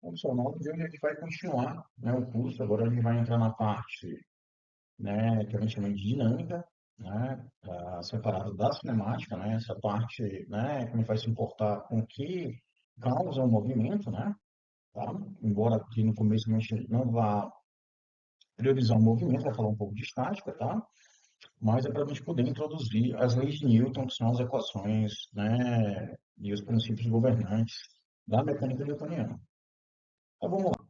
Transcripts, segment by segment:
Funcional, de onde a gente vai continuar, né, o curso. Agora a gente vai entrar na parte, né, que a gente chama de dinâmica, né, separada da cinemática, né, essa parte, né, que a gente vai se importar com o que causa o movimento, né, tá? Embora aqui no começo a gente não vá priorizar o movimento, vai falar um pouco de estática, tá? Mas é para a gente poder introduzir as leis de Newton, que são as equações, né, e os princípios governantes da mecânica newtoniana. Então vamos lá,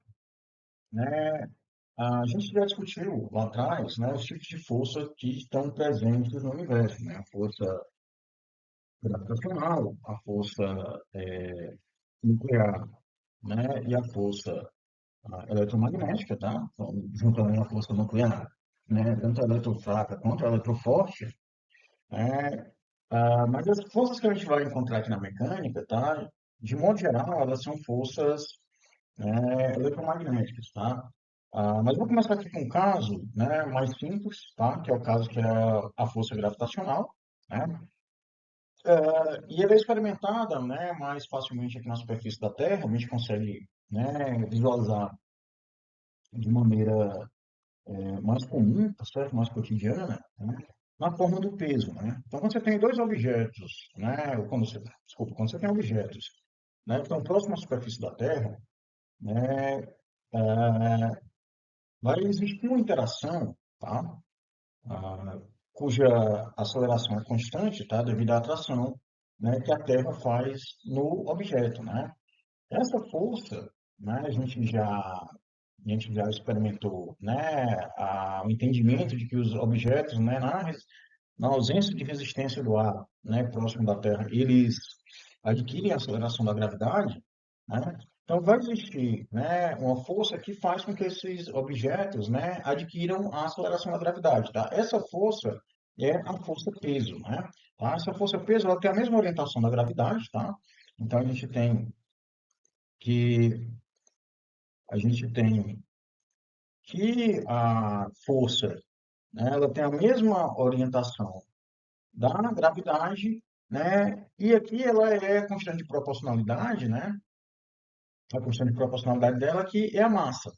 né? A gente já discutiu lá atrás, né, os tipos de força que estão presentes no universo, né? A força gravitacional, a força nuclear, né, e a força eletromagnética, tá? Então, juntando a força nuclear, né, tanto a eletrofraca quanto a eletroforte, né? Mas as forças que a gente vai encontrar aqui na mecânica, tá? De modo geral, elas são forças eletromagnéticas, tá? Mas vou começar aqui com um caso, né, mais simples, tá? Que é o caso que é a força gravitacional, né? E ela é experimentada, né, mais facilmente aqui na superfície da Terra. A gente consegue, né, visualizar de maneira mais comum, tá certo? Mais cotidiana, né? Na forma do peso, né? Então, quando você tem dois objetos, né, ou quando você, desculpa, quando você tem objetos, né, que estão próximos à superfície da Terra, né, é, vai existir uma interação, tá? Ah, cuja aceleração é constante, tá? Devido à atração, né, que a Terra faz no objeto, né? Essa força, né, a gente já experimentou, né, o entendimento de que os objetos, né, na ausência de resistência do ar, né, próximo da Terra, eles adquirem a aceleração da gravidade, né? Então vai existir, né, uma força que faz com que esses objetos, né, adquiram a aceleração da gravidade, tá? Essa força é a força peso, né? Tá? Essa força peso, ela tem a mesma orientação da gravidade, tá? Então que a gente tem que a força, né, ela tem a mesma orientação da gravidade, né? E aqui ela é constante de proporcionalidade, né? A constante de proporcionalidade dela que é a massa,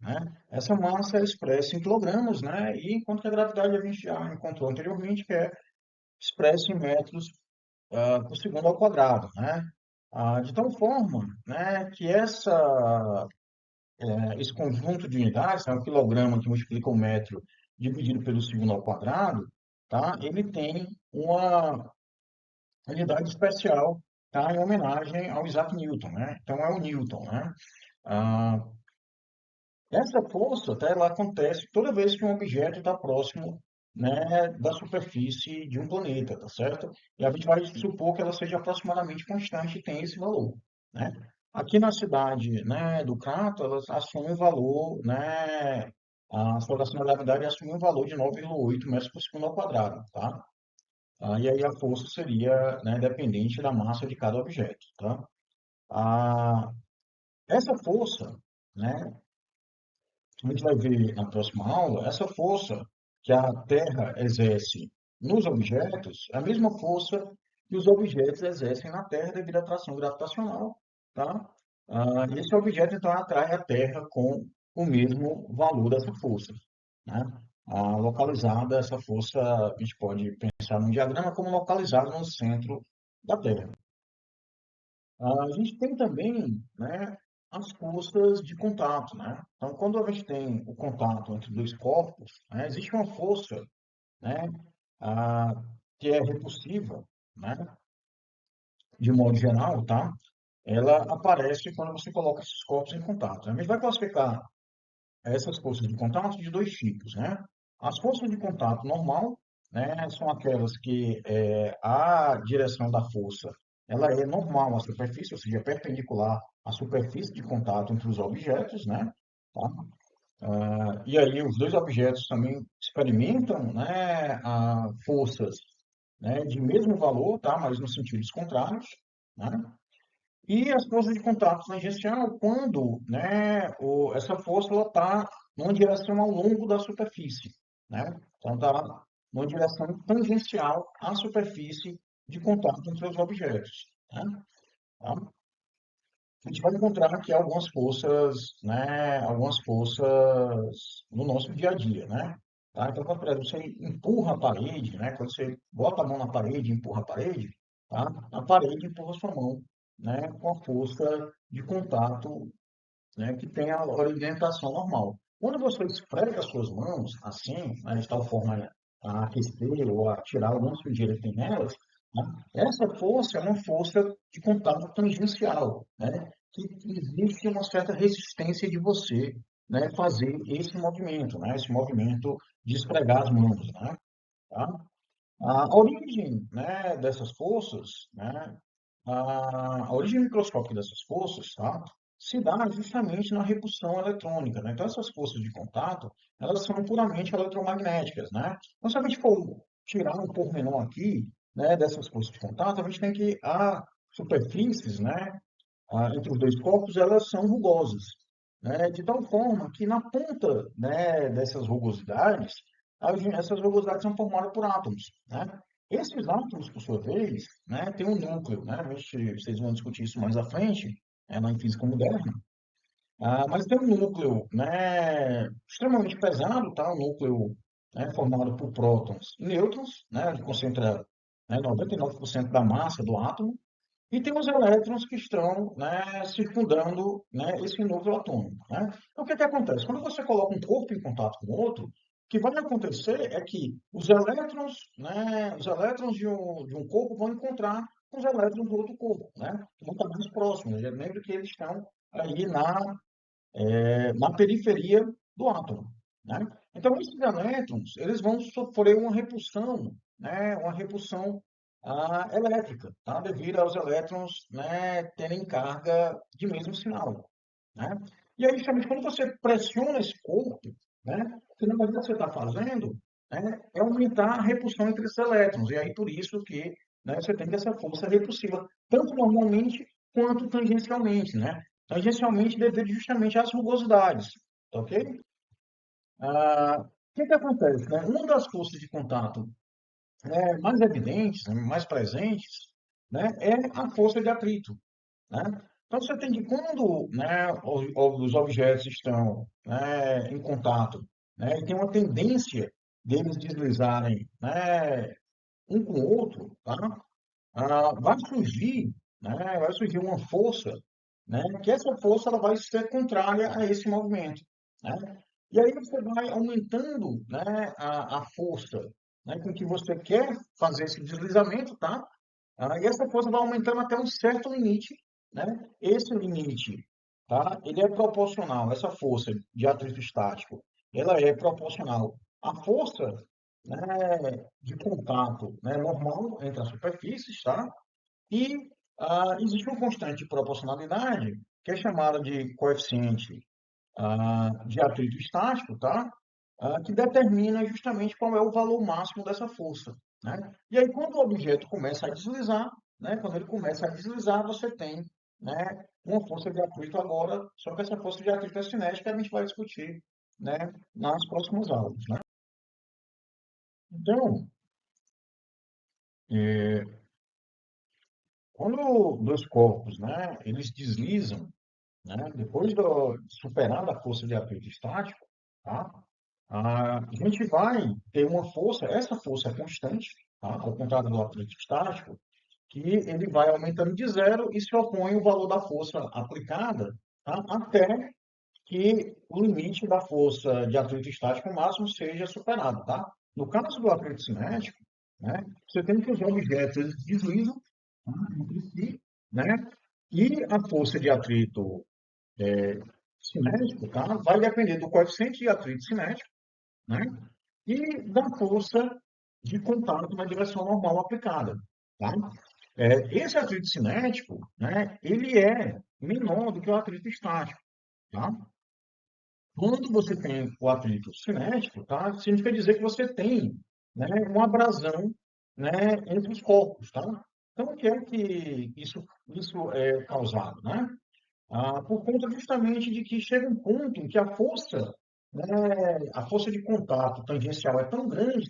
né? Essa massa é expressa em quilogramas, né? E enquanto que a gravidade a gente já encontrou anteriormente que é expressa em metros por segundo ao quadrado, né? De tal forma, né, que esse conjunto de unidades, né, o quilograma que multiplica o metro dividido pelo segundo ao quadrado, tá? Ele tem uma unidade especial, tá? Em homenagem ao Isaac Newton, né? Então é o Newton, né? Ah, essa força, tá? Ela acontece toda vez que um objeto está próximo, né, da superfície de um planeta, tá certo? E a gente vai supor que ela seja aproximadamente constante e tem esse valor, né? Aqui na cidade, né, do Crato, ela assume um valor, né, a aceleração da gravidade assume um valor de 9,8 metros por segundo ao quadrado, tá? E aí a força seria, né, dependente da massa de cada objeto, tá? Ah, essa força, né, a gente vai ver na próxima aula, essa força que a Terra exerce nos objetos é a mesma força que os objetos exercem na Terra devido à atração gravitacional, tá? E esse objeto, então, atrai a Terra com o mesmo valor dessa força, né? Localizada, essa força, a gente pode pensar num diagrama como localizada no centro da Terra. A gente tem também, né, as forças de contato, né? Então, quando a gente tem o contato entre dois corpos, né, existe uma força, né, ah, que é repulsiva, né, de modo geral, tá? Ela aparece quando você coloca esses corpos em contato. A gente vai classificar essas forças de contato de dois tipos, né? As forças de contato normal, né, são aquelas que a direção da força ela é normal à superfície, ou seja, é perpendicular à superfície de contato entre os objetos, né? Tá? E aí os dois objetos também experimentam, né, forças, né, de mesmo valor, tá? Mas nos sentidos contrários, né? E as forças de contato tangencial, quando, né, essa força está numa direção ao longo da superfície, né? Então, está numa direção tangencial à superfície de contato entre os objetos, né? Tá? a gente vai encontrar aqui algumas forças, né, algumas forças no nosso dia a dia, né? Tá? Então, quando, por exemplo, você empurra a parede, né? Quando você bota a mão na parede e empurra a parede, tá? A parede empurra a sua mão, né? Com a força de contato, né? Que tem a orientação normal. Quando você esfrega as suas mãos, assim, né, de tal forma a aquecer ou a tirar alguma sujeira que tem nelas, né? Essa força é uma força de contato tangencial, né? Que existe uma certa resistência de você, né, fazer esse movimento, né? Esse movimento de esfregar as mãos, né? Tá? A origem, né, dessas forças, né, a origem microscópica dessas forças, tá, se dá justamente na repulsão eletrônica, né? Então, essas forças de contato, elas são puramente eletromagnéticas, né? Então, se a gente for tirar um pormenor aqui, né, dessas forças de contato, a gente tem que as superfícies, né, entre os dois corpos, elas são rugosas, né? De tal forma que na ponta, né, dessas rugosidades, essas rugosidades são formadas por átomos, né? Esses átomos, por sua vez, né, têm um núcleo, né? Vocês vão discutir isso mais à frente, na física moderna, mas tem um núcleo, né, extremamente pesado, tá? Um núcleo, né, formado por prótons e nêutrons, né? Ele concentra, né, 99% da massa do átomo, e tem os elétrons que estão, né, circundando, né, esse núcleo atômico, né? Então, o que é que acontece? Quando você coloca um corpo em contato com o outro, o que vai acontecer é que os elétrons, né, os elétrons de um corpo vão encontrar com os elétrons do outro corpo, né? Que vão estar mais próximos. Lembre que eles estão aí na periferia do átomo, né? Então, esses elétrons, eles vão sofrer uma repulsão, né? Uma repulsão elétrica, tá? Devido aos elétrons, né, terem carga de mesmo sinal, né? E aí, justamente, quando você pressiona esse corpo, né, o que na verdade você está fazendo, né, é aumentar a repulsão entre esses elétrons. E aí, por isso que, né, você tem essa força repulsiva, tanto normalmente quanto tangencialmente, né? Tangencialmente devido justamente às rugosidades, tá ok? O que acontece, né? Uma das forças de contato mais evidentes, né, mais presentes, né, é a força de atrito, né? Então, você tem que, quando, né, os objetos estão, né, em contato, né, e tem uma tendência deles deslizarem, né, um com o outro, tá? Vai surgir uma força, né, que essa força ela vai ser contrária a esse movimento, né? E aí você vai aumentando, né, a força, né, com que você quer fazer esse deslizamento, tá? E essa força vai aumentando até um certo limite, né? Esse limite, tá? Ele é proporcional, essa força de atrito estático, ela é proporcional à força, né, de contato, né, normal entre as superfícies, tá? E existe uma constante de proporcionalidade, que é chamada de coeficiente de atrito estático, tá? Que determina justamente qual é o valor máximo dessa força, né? E aí, quando o objeto começa a deslizar, né? Quando ele começa a deslizar, você tem, né, uma força de atrito agora, só que essa força de atrito é cinética, a gente vai discutir, né, nas próximas aulas, né? Então, quando dois corpos, né, eles deslizam, né, depois de superar a força de atrito estático, tá? A gente vai ter uma força, essa força é constante, tá? Ao contrário do atrito estático, que ele vai aumentando de zero e se opõe o valor da força aplicada, tá? Até que o limite da força de atrito estático máximo seja superado, tá? No caso do atrito cinético, né, você tem que os objetos eles deslizam, tá, entre si, né? E a força de atrito cinético, tá, vai depender do coeficiente de atrito cinético, né? E da força de contato na direção normal aplicada, tá? Esse atrito cinético, né, ele é menor do que o atrito estático, tá? Quando você tem o atrito cinético, tá, significa dizer que você tem, né, uma abrasão, né, entre os corpos, tá? Então, o que é que isso é causado, né? Por conta justamente de que chega um ponto em que né, a força de contato tangencial é tão grande,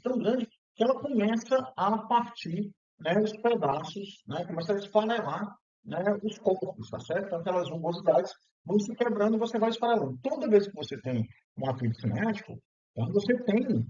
que ela começa a partir, né, os pedaços, né, começa a esfarelar né, os corpos, tá certo? Então, aquelas rugosidades vão se quebrando e você vai esfarelando. Toda vez que você tem um atrito cinético, então você tem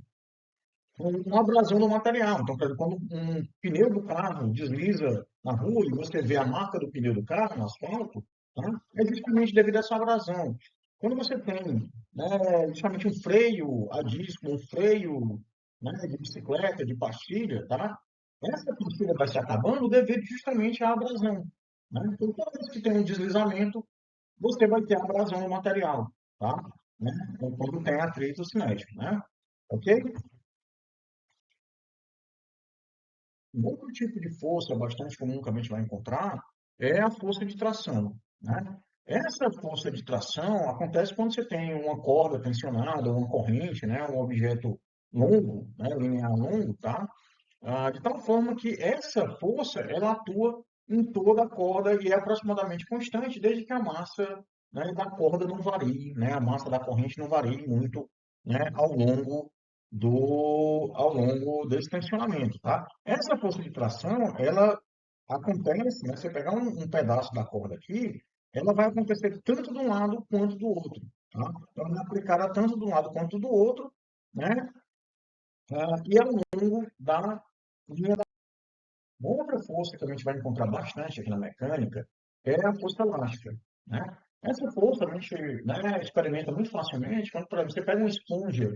uma abrasão do material. Então, por exemplo, quando um pneu do carro desliza na rua e você vê a marca do pneu do carro no asfalto, tá? É justamente devido a essa abrasão. Quando você tem, né, justamente um freio a disco, um freio, né, de bicicleta, de pastilha, tá? Essa pastilha vai se acabando devido justamente à abrasão, né? Então, toda vez que tem um deslizamento, você vai ter abrasão no material, tá? Né? Então, quando tem atrito cinético, né? Ok? Um outro tipo de força bastante comum que a gente vai encontrar é a força de tração, né? Essa força de tração acontece quando você tem uma corda tensionada, uma corrente, né? Um objeto longo, né? Linear longo, tá? De tal forma que essa força ela atua em toda a corda e é aproximadamente constante desde que a massa, né, da corda não varie, né? A massa da corrente não varie muito, né, ao longo desse tensionamento, tá? Essa força de tração, ela acontece, né? Você pegar um pedaço da corda aqui, ela vai acontecer tanto de um lado quanto do outro, tá? Então, ela é aplicada tanto de um lado quanto do outro, né? E ao longo da linha. Uma outra força que a gente vai encontrar bastante aqui na mecânica é a força elástica, né? Essa força a gente, né, experimenta muito facilmente quando, por exemplo, você pega uma esponja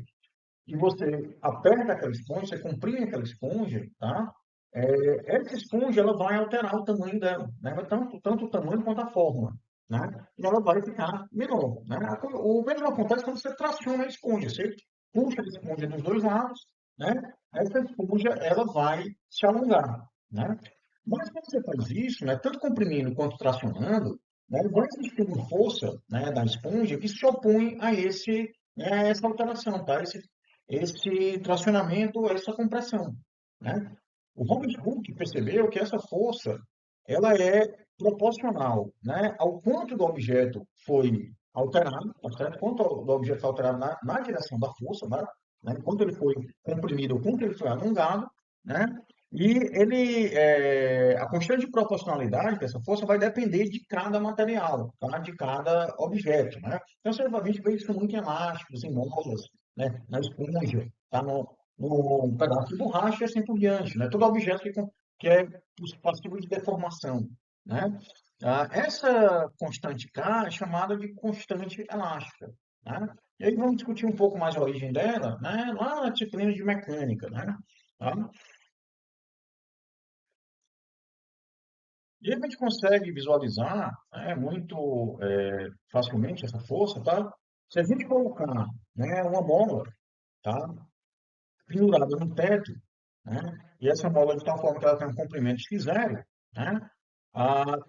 e você aperta aquela esponja, você comprime aquela esponja, tá? Essa esponja ela vai alterar o tamanho dela, né? Tanto o tamanho quanto a forma, né? E ela vai ficar menor, né? O mesmo acontece quando você traciona a esponja, você puxa a esponja dos dois lados, né? Essa esponja ela vai se alongar, né? Mas quando você faz isso, né, tanto comprimindo quanto tracionando, né, vai existir uma força, né, da esponja que se opõe a essa alteração, tá? Esse tracionamento, essa compressão, né? O Robert Hooke percebeu que essa força ela é proporcional, né, ao quanto do objeto foi alterado, tá certo? Quanto do objeto foi alterado na direção da força, né? Quanto ele foi comprimido, quanto ele foi alongado, né? E a constante de proporcionalidade dessa força vai depender de cada material, tá? De cada objeto, né? Então, você vai ver isso muito em elásticos, em molas, né? Na esponja, tá? No pedaço de borracha e assim por diante, né? Todo objeto que é passível de deformação, né? Essa constante K é chamada de constante elástica, né? E aí vamos discutir um pouco mais a origem dela, né? Lá na disciplina de mecânica, né? Tá? E a gente consegue visualizar, né, muito facilmente essa força, tá? Se a gente colocar, né, uma mola, tá, pendurada no teto, né, e essa mola de tal forma que ela tem um comprimento x0, né,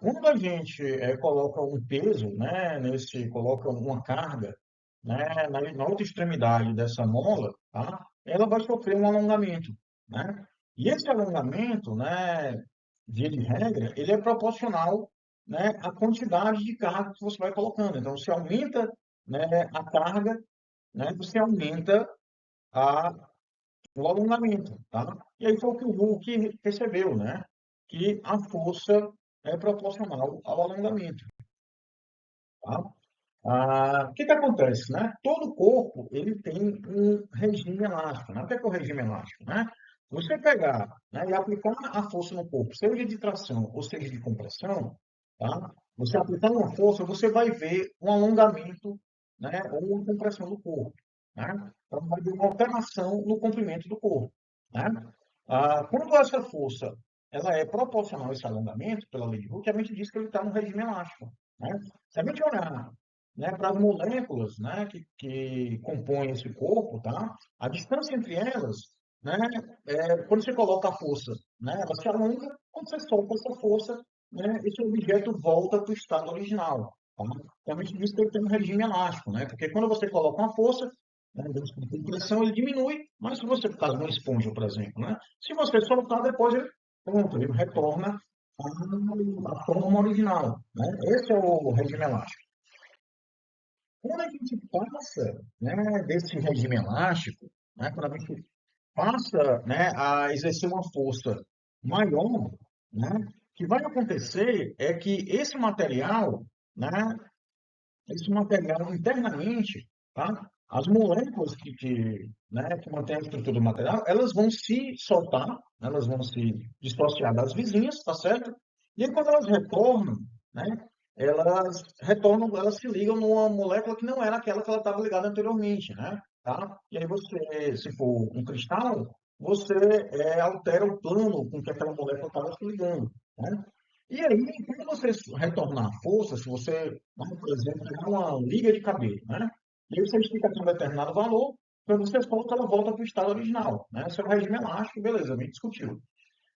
quando a gente coloca um peso, né, coloca uma carga, né, na outra extremidade dessa mola, tá, ela vai sofrer um alongamento, né? E esse alongamento, né, via de regra, ele é proporcional, né, à quantidade de carga que você vai colocando. Então, se aumenta, né, a carga, né, você aumenta a, o alongamento, tá? E aí foi o que o Hulk percebeu, né? Que a força é proporcional ao alongamento, tá? O que que acontece, né? Todo corpo, ele tem um regime elástico, né? O que é o regime elástico, né? Você pegar, né, e aplicar a força no corpo, seja de tração ou seja de compressão, tá? Você aplicando uma força, você vai ver um alongamento, né, ou uma compressão do corpo, né? Então, vai haver uma alteração no comprimento do corpo, né? Quando essa força ela é proporcional a esse alongamento, pela lei de Hooke, a gente diz que ele está no regime elástico, né? Se a gente olhar, né, para as moléculas, né, que compõem esse corpo, tá? A distância entre elas, né, quando você coloca a força, né, ela se alonga, quando você solta essa força, né, esse objeto volta para o estado original, tá? Então, a gente diz que ele tem um regime elástico, né, porque quando você coloca uma força, né, a compressão ele diminui, mas se você faz uma esponja, por exemplo, né, se você soltar, depois ele, pronto, ele retorna à forma original, né? Esse é o regime elástico. Quando a gente passa, né, desse regime elástico, né, quando a gente passa, né, a exercer uma força maior, né, que vai acontecer é que né, esse material internamente, tá? As moléculas né, que mantêm a estrutura do material, elas vão se soltar, elas vão se dissociar das vizinhas, tá certo? E aí, quando elas retornam, né, elas se ligam numa molécula que não era aquela que ela estava ligada anteriormente, né? Tá? E aí você, se for um cristal, você altera o plano com que aquela molécula estava se ligando, né? E aí, quando você retornar a força, se você, por exemplo, pegar uma liga de cabelo, né? E aí você estica até um determinado valor, quando você solta, ela volta para o estado original, né? Esse é o regime elástico, beleza, a gente discutiu.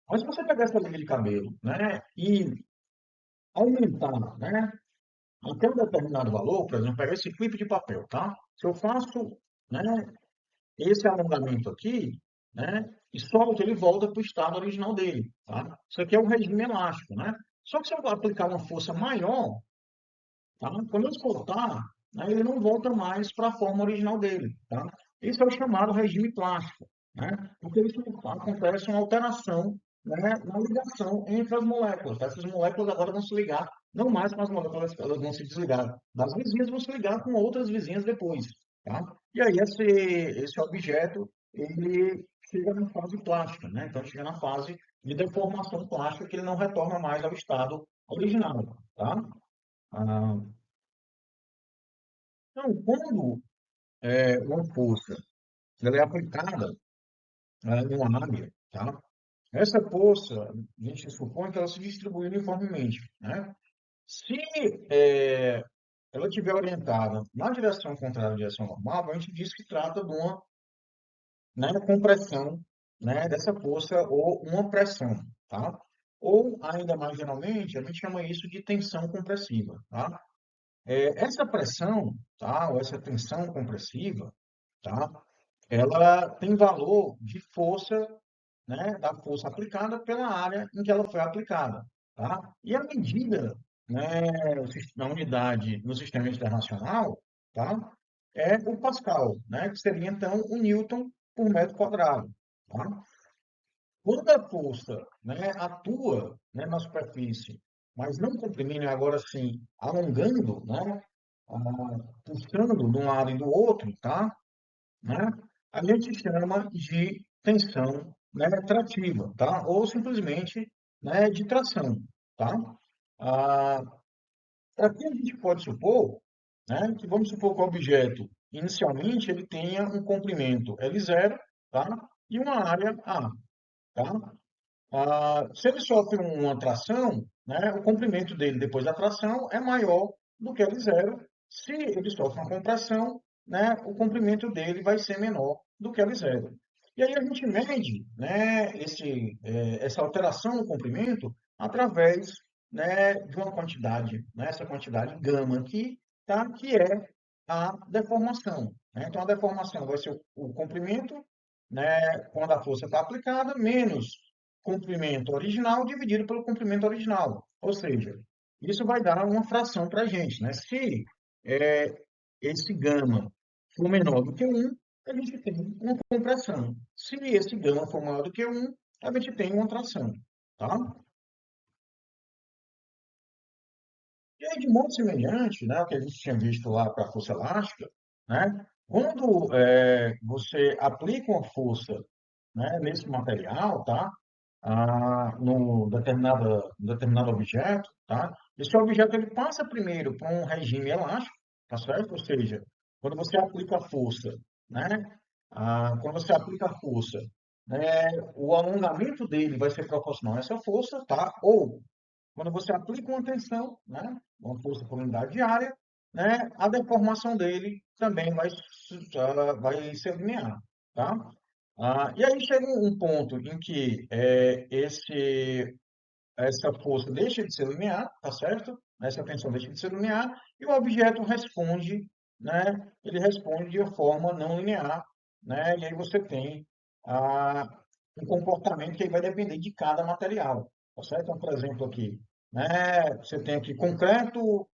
Mas se você pegar essa liga de cabelo, né? E aumentar, né? Até um determinado valor, por exemplo, pegar esse clipe de papel, tá? Se eu faço, né? Esse alongamento aqui, né? E solto, ele volta para o estado original dele, tá? Isso aqui é um regime elástico, né? Só que se eu aplicar uma força maior, tá? Quando eu soltar, né, ele não volta mais para a forma original dele, tá? Isso é o chamado regime plástico, né? Porque isso acontece uma alteração, né, na ligação entre as moléculas, tá? Essas moléculas agora vão se ligar, não mais com as moléculas, elas vão se desligar das vizinhas, vão se ligar com outras vizinhas depois, tá? E aí esse objeto, ele chega na fase plástica, né? Então chega na fase de deformação plástica que ele não retorna mais ao estado original, tá? Ah, então, quando uma força ela é aplicada em uma área, tá? Essa força, a gente supõe que ela se distribui uniformemente, né? Se é, ela estiver orientada na direção contrária à direção normal, a gente diz que trata de uma, né, compressão, né, dessa força ou uma pressão, tá? Ou, ainda mais geralmente, a gente chama isso de tensão compressiva, tá? Essa pressão, tá, ou essa tensão compressiva, tá, ela tem valor de força, né, da força aplicada pela área em que ela foi aplicada, tá? E a medida, né, na unidade no sistema internacional, tá, é o Pascal, né, que seria então o Newton por metro quadrado, tá? Quando a força, né, atua, né, na superfície, mas não comprimindo, agora sim, alongando, né, puxando de um lado e do outro, tá? Né? A gente chama de tensão, né, trativa, tá? Ou simplesmente, né, de tração, tá? Ah, aqui a gente pode supor, né, que vamos supor que o objeto, inicialmente, ele tenha um comprimento L0, tá? E uma área A, tá? Se ele sofre uma tração, né, o comprimento dele depois da tração é maior do que L0. Se ele sofre uma compressão, né, o comprimento dele vai ser menor do que L0. E aí a gente mede, né, essa alteração no comprimento através, né, de uma quantidade, né, essa quantidade gama aqui, tá, que é a deformação, né? Então a deformação vai ser o comprimento, né, quando a força está aplicada, menos comprimento original dividido pelo comprimento original. Ou seja, isso vai dar uma fração para a gente, né? Se é, esse gama for menor do que um, a gente tem uma compressão. Se esse gama for maior do que um, a gente tem uma tração, tá? E aí, de modo semelhante, né, o que a gente tinha visto lá para a força elástica, né, quando você aplica uma força, né, nesse material, tá, no determinado objeto, tá, esse objeto ele passa primeiro por um regime elástico, tá certo? Ou seja, quando você aplica a força, né, quando você aplica a força, né, o alongamento dele vai ser proporcional a essa força, tá? Ou quando você aplica uma tensão, né, uma força por unidade de área, né, a deformação dele também vai ser linear, tá? E aí chega um ponto em que essa força deixa de ser linear, tá certo? Essa tensão deixa de ser linear e o objeto responde, né? Ele responde de uma forma não linear, né? E aí você tem ah, um comportamento que aí vai depender de cada material, tá certo? Então, por exemplo, aqui, né? Você tem aqui concreto,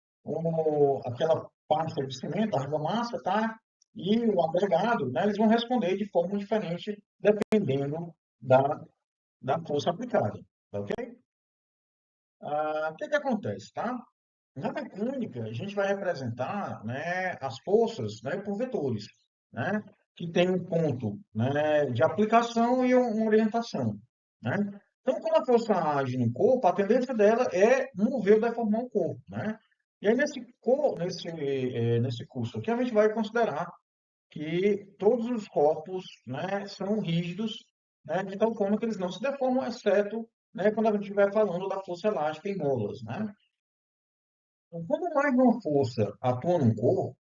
aquela pasta de cimento, argamassa, tá? E o agregado, né? Eles vão responder de forma diferente dependendo da, da força aplicada, tá ok? O que que acontece, tá? Na mecânica, a gente vai representar, né, as forças, né, por vetores, né, que tem um ponto, né, de aplicação e uma orientação, né? Então, quando a força age no corpo, a tendência dela é mover ou deformar o corpo, né? E aí, nesse curso aqui, a gente vai considerar que todos os corpos, né, são rígidos, né, de tal forma que eles não se deformam, exceto, né, quando a gente estiver falando da força elástica em molas, né? Então, quando mais uma força atua no corpo,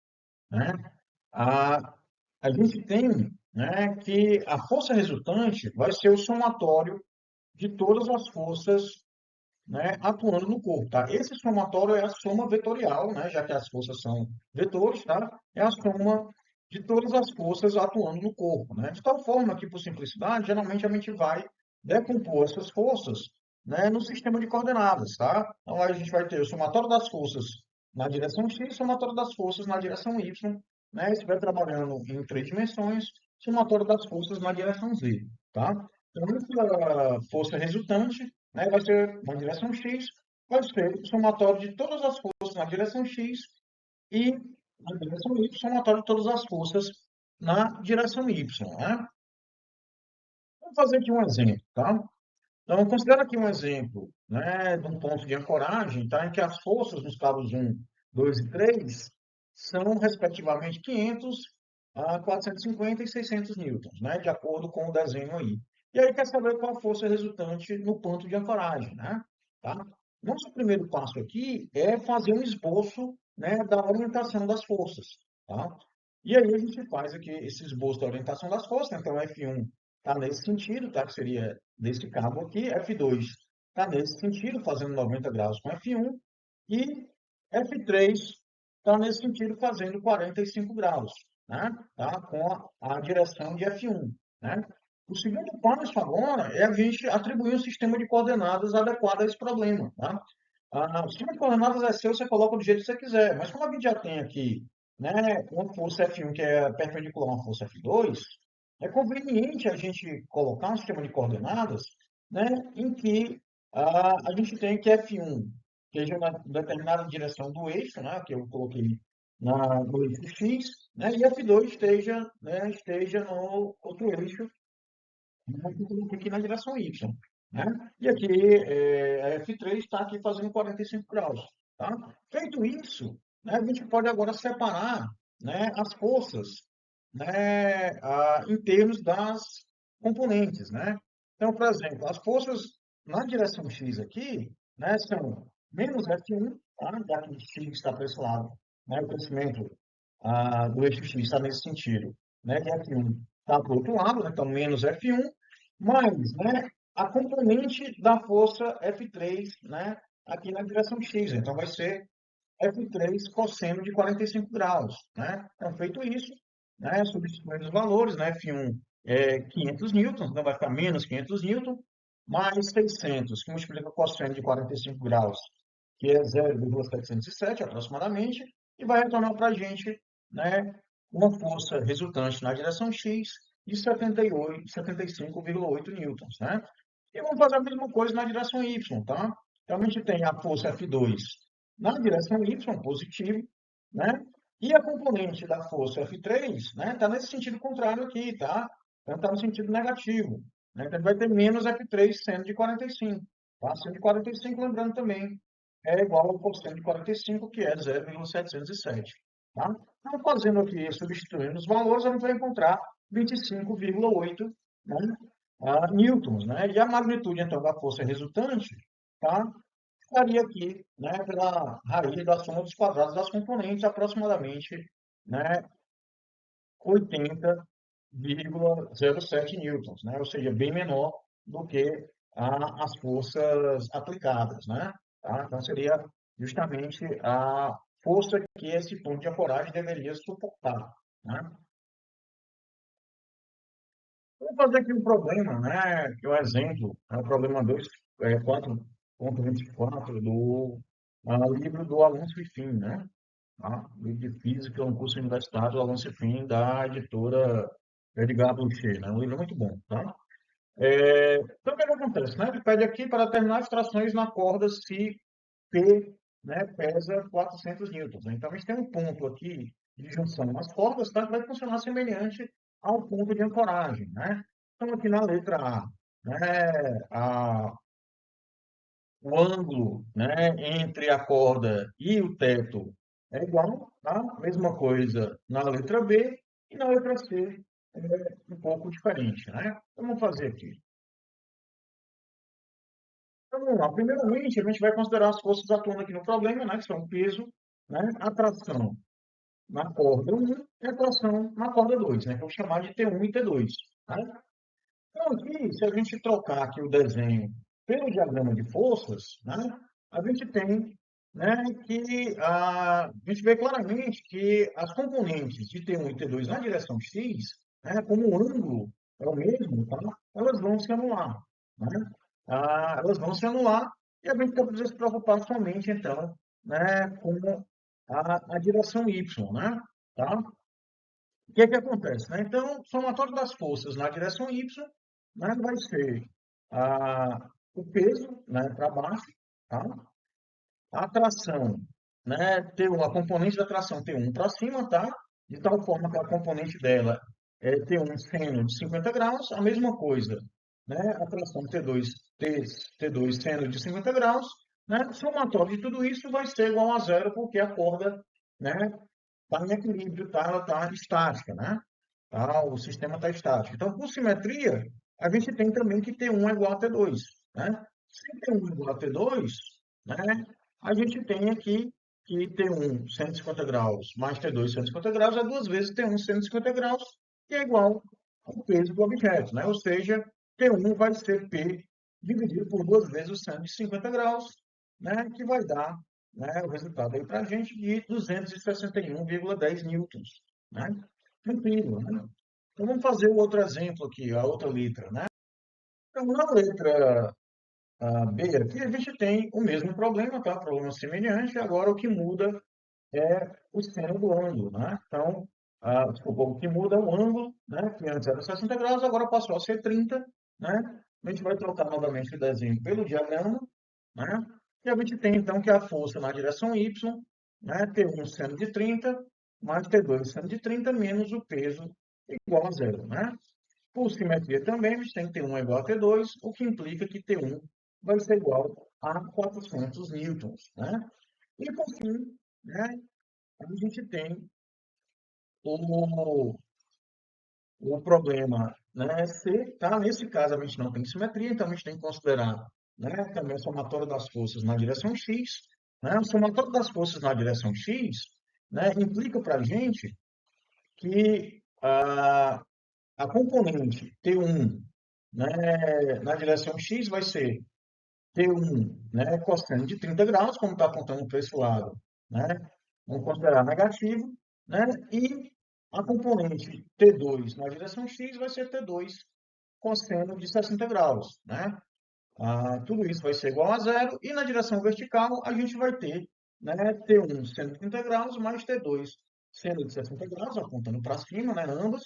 né, a, a gente tem, né, que a força resultante vai ser o somatório de todas as forças, né, atuando no corpo, tá? Esse somatório é a soma vetorial, né, já que as forças são vetores, tá? É a soma de todas as forças atuando no corpo, né? De tal forma que, por simplicidade, geralmente a gente vai decompor essas forças, né, no sistema de coordenadas, tá? Então, aí a gente vai ter o somatório das forças na direção x, o somatório das forças na direção y, né? Isso vai trabalhando em três dimensões, somatório das forças na direção z, tá? Então, essa força resultante, né, vai ser na direção x, vai ser o somatório de todas as forças na direção x e na direção y, somatório de todas as forças na direção y, né? Vamos fazer aqui um exemplo, tá? Então, considera aqui um exemplo, né, de um ponto de ancoragem, tá, em que as forças nos cabos 1, 2 e 3 são, respectivamente, 500, 450 e 600 newtons, né, de acordo com o desenho aí. E aí quer saber qual a força resultante no ponto de ancoragem, né? Tá? Nosso primeiro passo aqui é fazer um esboço, né, da orientação das forças, tá? E aí a gente faz aqui esse esboço da orientação das forças, né? Então F1 está nesse sentido, tá? Que seria desse cabo aqui, F2 está nesse sentido, fazendo 90 graus com F1, e F3 está nesse sentido, fazendo 45 graus, né? Tá? Com a direção de F1, né? O segundo passo agora é a gente atribuir um sistema de coordenadas adequado a esse problema, tá? O sistema de coordenadas é seu, você coloca do jeito que você quiser, mas como a gente já tem aqui, né, uma força F1 que é perpendicular a uma força F2, é conveniente a gente colocar um sistema de coordenadas, né, em que a gente tem que F1 esteja na determinada direção do eixo, né, que eu coloquei no eixo X, né, e F2 esteja, né, esteja no outro eixo, né, que eu coloquei aqui na direção Y. Né? E aqui a F3 está aqui fazendo 45 graus. Tá? Feito isso, né, a gente pode agora separar, né, as forças, né, em termos das componentes, né? Então, por exemplo, as forças na direção X aqui, né, são menos F1, tá? Já que X está para esse lado, né? O crescimento do eixo X está nesse sentido, né? E F1 está para o outro lado, né? Então menos F1, mais, né, a componente da força F3, né, aqui na direção X. Então vai ser F3 cosseno de 45 graus, né? Então, feito isso, né, substituindo os valores, né, F1 é 500 newtons, então vai ficar menos 500 newtons, mais 600, que multiplica o cosseno de 45 graus, que é 0,707 aproximadamente, e vai retornar para a gente, né, uma força resultante na direção X de 75,8 newtons, né? E vamos fazer a mesma coisa na direção Y, tá? Então, a gente tem a força F2 na direção Y, positivo, né? E a componente da força F3, né, está nesse sentido contrário aqui, tá? Então, está no sentido negativo, né? Então, vai ter menos F3 seno de 45, tá? Seno de 45, lembrando também, é igual ao cosseno de 45, que é 0,707, tá? Então, fazendo aqui, substituindo os valores, a gente vai encontrar 25,8, né, newtons, né? E a magnitude, então, da força resultante, tá? Ficaria aqui, né, pela raiz da soma dos quadrados das componentes, aproximadamente, né, 80,07 newtons, né? Ou seja, bem menor do que as forças aplicadas, né? Tá? Então, seria justamente a força que esse ponto de ancoragem deveria suportar, né? Vamos fazer aqui um problema, né? Que é o exemplo, é o problema 2, 4.24 do livro do Alonso e Fim, né? Tá? Livro de Física, um curso universitário do Alonso e Fim, da editora Edgar Boucher, né? Um livro muito bom, tá? Então, o que acontece, né? Ele pede aqui para determinar as trações na corda se P, né, pesa 400 newtons, né? Então, a gente tem um ponto aqui de junção nas cordas, tá? Que vai funcionar semelhante ao ponto de ancoragem, né? Então, aqui na letra A, né, o ângulo, né, entre a corda e o teto é igual, tá? Mesma coisa na letra B e na letra C é um pouco diferente, né? Então, vamos fazer aqui. Então, vamos lá. Primeiramente, a gente vai considerar as forças atuando aqui no problema, né, que são o peso, né, a tração na corda 1 e a tração na corda 2, né, que eu vou chamar de T1 e T2. Tá? Então, aqui, se a gente trocar aqui o desenho pelo diagrama de forças, né, a gente tem, né, que a gente vê claramente que as componentes de T1 e T2 na direção X, né, como o ângulo é o mesmo, tá, elas vão se anular. Né? Elas vão se anular e a gente precisa se preocupar somente, então, né, com a direção Y. Né? Tá? O que é que acontece? Né? Então, o somatório das forças na direção Y, né, vai ser o peso, né, para baixo, tá? A tração, né, T1, a componente da tração T1 para cima, tá? De tal forma que a componente dela é T1 seno de 50 graus, a mesma coisa, né? A tração T2 seno de 50 graus, né? O somatório de tudo isso vai ser igual a zero, porque a corda, né, está em equilíbrio, tá? Ela está estática, né? Tá? O sistema está estático. Então, por simetria, a gente tem também que T1 é igual a T2. Né? Se T1 é igual a T2, né, a gente tem aqui que T1 150 graus mais T2 150 graus é duas vezes T1 150 graus, que é igual ao peso do objeto. Né? Ou seja, T1 vai ser P dividido por duas vezes o 150 graus, né, que vai dar, né, o resultado aí para a gente de 261,10 newtons. Né? Tranquilo, né? Então vamos fazer o outro exemplo aqui, a outra letra, né? Então na letra B aqui a gente tem o mesmo problema, tá? Problema semelhante, agora o que muda é o seno do ângulo, né? Então, desculpa, o que muda é o ângulo, né? Que antes era 60 graus, agora passou a ser 30, né? A gente vai trocar novamente o desenho pelo diagrama, né? E a gente tem então que a força na direção Y, né? T1 seno de 30, mais T2 seno de 30, menos o peso igual a zero, né? Por simetria também, a gente tem que T1 é igual a T2, o que implica que T1 vai ser igual a 400 newtons, né? E por fim, né, a gente tem o, o problema, né, C, tá? Nesse caso, a gente não tem simetria, então a gente tem que considerar, né, também o somatório das forças na direção X. Né? O somatório das forças na direção X, né, implica para a gente que a componente T1, né, na direção X vai ser T1, né, cosseno de 30 graus, como está apontando para esse lado, né? Vamos considerar negativo, né? E a componente T2 na direção X vai ser T2 cosseno de 60 graus, né? Tudo isso vai ser igual a zero, e na direção vertical a gente vai ter, né, T1 seno de 30 graus mais T2 seno de 60 graus, apontando para cima, né, ambos,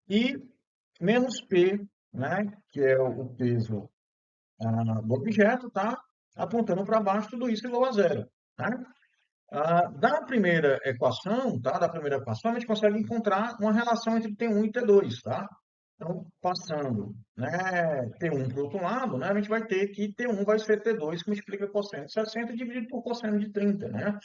e menos P, né, que é o peso do objeto, tá? Apontando para baixo, tudo isso igual a zero. Tá? Da primeira equação, tá? Da primeira equação, a gente consegue encontrar uma relação entre T1 e T2, tá? Então, passando, né, T1 para o outro lado, né, a gente vai ter que T1 vai ser T2, que multiplica cosseno de 60 dividido por cosseno de 30, né?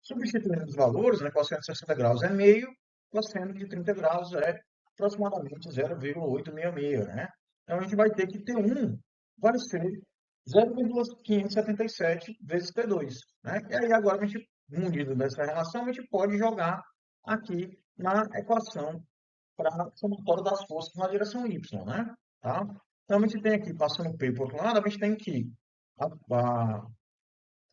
Substituindo os valores, né, cosseno de 60 graus é meio, cosseno de 30 graus é aproximadamente 0,866, né? Então, a gente vai ter que T1 vai ser 0,577 vezes T2, né? E aí, agora, a gente, munido dessa relação, a gente pode jogar aqui na equação para somatório das forças na direção Y, né? Tá? Então, a gente tem aqui, passando P para o outro lado, a gente tem que a, a,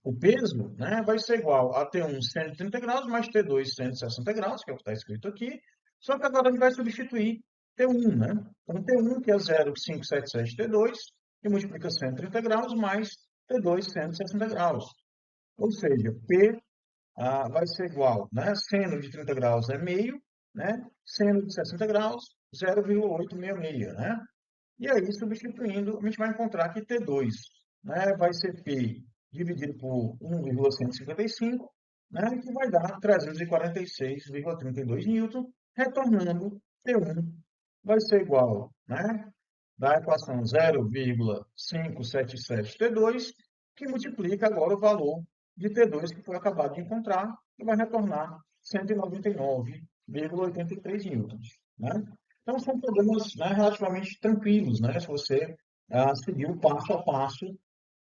o peso, né, vai ser igual a T1 130 graus mais T2 160 graus, que é o que está escrito aqui, só que agora a gente vai substituir T1, né? Então, T1, que é 0,577 T2, que multiplica 130 graus, mais T2 160 graus. Ou seja, P vai ser igual, né? Seno de 30 graus é meio, né? Seno de 60 graus, 0,866, né? E aí, substituindo, a gente vai encontrar que T2, né, vai ser P dividido por 1,155, né, que vai dar 346,32 newton, retornando T1 vai ser igual, né, da equação 0,577T2, que multiplica agora o valor de T2 que foi acabado de encontrar, que vai retornar 199,83 newtons, né? Então, são problemas, né, relativamente tranquilos, né? Se você seguir o passo a passo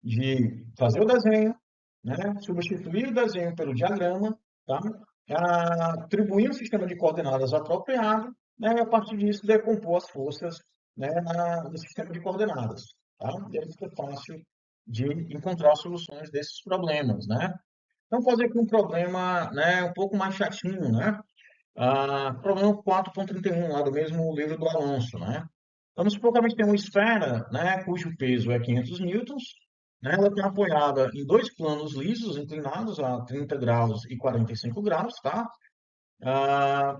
de fazer o desenho, né? Substituir o desenho pelo diagrama, tá? Atribuir um sistema de coordenadas apropriado, né? E a partir disso decompor as forças, né, no sistema de coordenadas, tá? E aí fica fácil de encontrar soluções desses problemas, né? Então, fazer aqui um problema, né, um pouco mais chatinho, né? Problema 4.31, lá do mesmo livro do Alonso, né? Vamos supor que a gente tem uma esfera, né, cujo peso é 500 newtons, né? Ela está apoiada em dois planos lisos, inclinados a 30 graus e 45 graus, tá? Ah,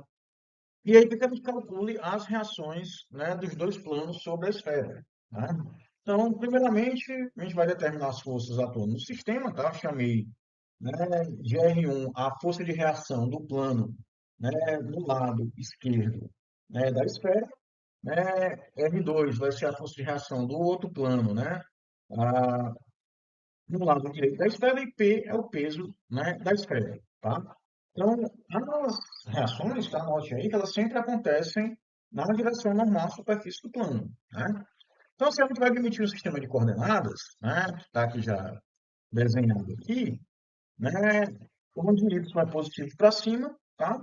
e aí, que a gente calcule as reações, né, dos dois planos sobre a esfera, né? Então, primeiramente, a gente vai determinar as forças atuando no sistema, tá? Chamei, né, de R1 a força de reação do plano, né, no lado esquerdo, né, da esfera, né? R2 vai ser a força de reação do outro plano, né, ah, no lado direito da esfera, e P é o peso, né, da esfera, tá? Então, as reações, tá? Note aí que elas sempre acontecem na direção normal à superfície do plano, né? Então, se a gente vai admitir o sistema de coordenadas, né, que está aqui já desenhado aqui, né, onde y vai positivo para cima, tá?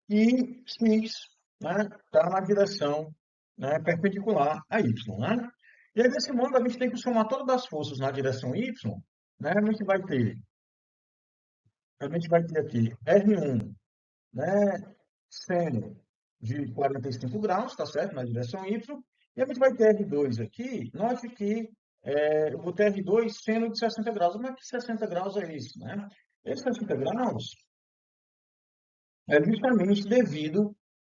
E x, né, está na direção, né, perpendicular a y, né? E aí, desse modo, a gente tem que somar todas as forças na direção y, né? A gente vai ter aqui R1, né, seno de 45 graus, tá certo? Na direção y. E a gente vai ter R2 aqui. Note que eu vou ter R2 seno de 60 graus. Como é que 60 graus é isso, né? Esse 60 graus é justamente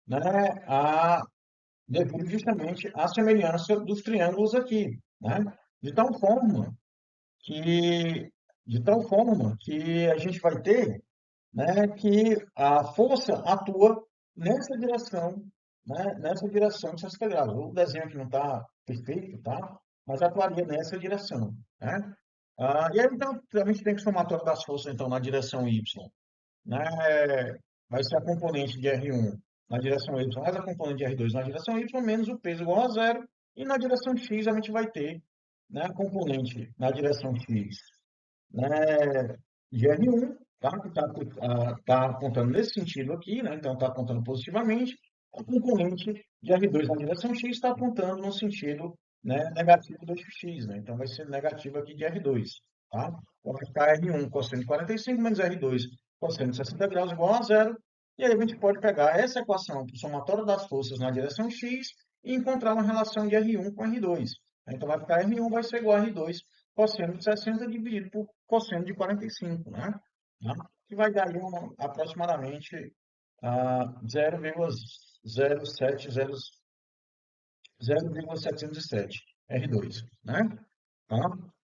né, a, devido justamente à semelhança dos triângulos aqui, né? De tal forma que, de tal forma que a gente vai ter, né, que a força atua nessa direção, né, nessa direção de 60 graus. O desenho aqui não está perfeito, tá? Mas atuaria nessa direção, né? E aí, então, a gente tem que somar todas as forças, então, na direção y, né? Vai ser a componente de R1 na direção Y, mais a componente de R2 na direção Y, menos o peso igual a zero. E na direção X, a gente vai ter, né, a componente na direção X, né, de R1, tá? Que está apontando nesse sentido aqui, né? Então, está apontando positivamente. A componente de R2 na direção X está apontando no sentido, né, negativo do eixo X, né? Então, vai ser negativo aqui de R2, tá? Então, vai ficar R1 cosseno de 45 menos R2 cosseno de 60 graus igual a zero. E aí, a gente pode pegar essa equação para o somatório das forças na direção X e encontrar uma relação de R1 com R2. Então, vai ficar R1 vai ser igual a R2 cosseno de 60 dividido por cosseno de 45, né? Tá? Que vai dar aí aproximadamente 0,707 R2, né? Tá?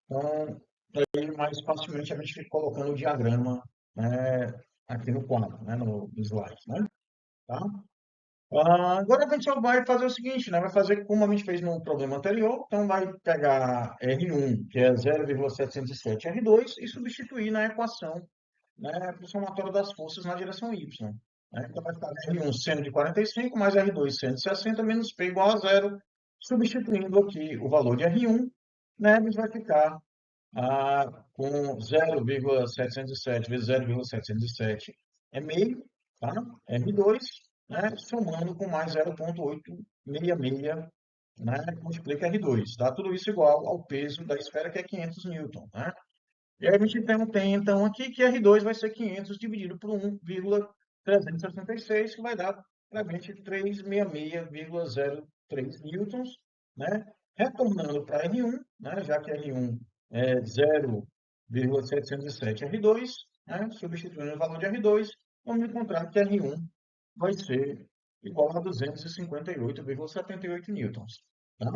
Então, aí mais facilmente a gente fica colocando o diagrama, né, aqui no quadro, né, no slide, né? Tá? Agora a gente só vai fazer o seguinte, né? Vai fazer como a gente fez no problema anterior. Então, vai pegar R1, que é 0,707 R2, e substituir na equação, né, para o somatório das forças na direção Y, né? Então, vai ficar R1 seno de 45 mais R2 seno de 60 menos P igual a zero. Substituindo aqui o valor de R1, né, a gente vai ficar com 0,707 vezes 0,707 é meio, tá? R2, né? Somando com mais 0,866, né? Multiplica R2, tá? Tudo isso igual ao peso da esfera, que é 500 newton, né? E aí a gente tem, então, aqui que R2 vai ser 500 dividido por 1,366, que vai dar para a gente 366,03 newtons, né? Retornando para R1, né? Já que R1 é 0,707 R2, né? Substituindo o valor de R2, vamos encontrar que R1 vai ser igual a 258,78 newtons. tá?